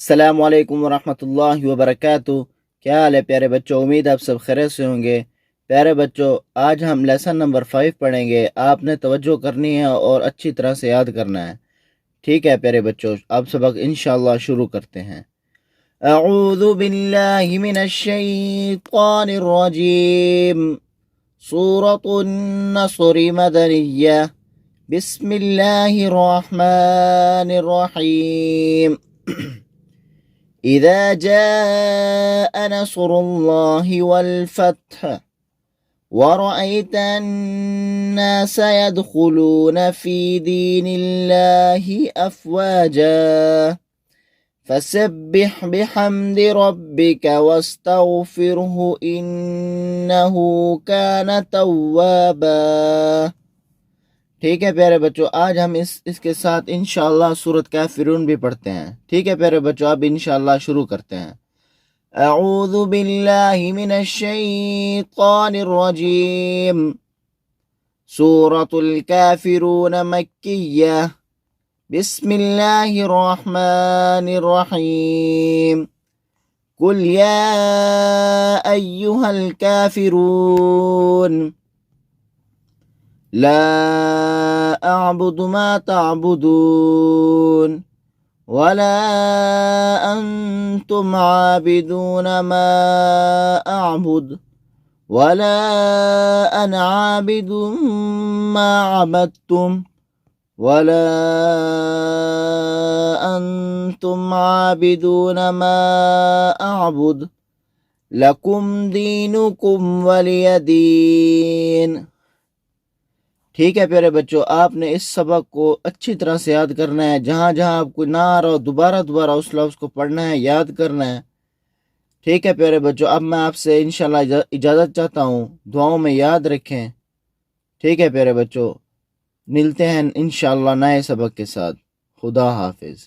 السلام علیکم ورحمۃ اللہ وبرکاتہ۔ کیا حال ہے پیارے بچوں؟ امید آپ سب خیریت سے ہوں گے۔ پیارے بچوں، آج ہم لیسن نمبر 5 پڑھیں گے۔ آپ نے توجہ کرنی ہے اور اچھی طرح سے یاد کرنا ہے، ٹھیک ہے پیارے بچوں؟ آپ سبق انشاءاللہ شروع کرتے ہیں۔ اعوذ باللہ من الشیطان الرجیم۔ سورۃ النصر مدنیہ۔ بسم اللہ الرحمن الرحیم۔ إذا جاء نصر الله والفتح ورأيت الناس يدخلون في دين الله أفواجا فسبح بحمد ربك واستغفره إنه كان توابا۔ ٹھیک ہے پیارے بچوں، آج ہم اس کے ساتھ انشاءاللہ سورۃ کافرون بھی پڑھتے ہیں، ٹھیک ہے پیارے بچوں؟ اب انشاءاللہ شروع کرتے ہیں۔ اعوذ باللہ من الشیطان الرجیم۔ سورۃ الکافرون مکیہ۔ بسم اللہ الرحمن الرحیم۔ قل یا ایہا الکافرون لا أعبد ما تعبدون ولا أنتم عابدون ما أعبد ولا أنا عابد ما عبدتم ولا أنتم عابدون ما أعبد لكم دينكم ولي دين۔ ٹھیک ہے پیارے بچوں، آپ نے اس سبق کو اچھی طرح سے یاد کرنا ہے۔ جہاں جہاں آپ کو نہ آ رہا ہو دوبارہ اس لفظ کو پڑھنا ہے، یاد کرنا ہے، ٹھیک ہے پیارے بچوں؟ اب میں آپ سے انشاءاللہ اجازت چاہتا ہوں، دعاؤں میں یاد رکھیں، ٹھیک ہے پیارے بچوں؟ ملتے ہیں انشاءاللہ نئے سبق کے ساتھ۔ خدا حافظ۔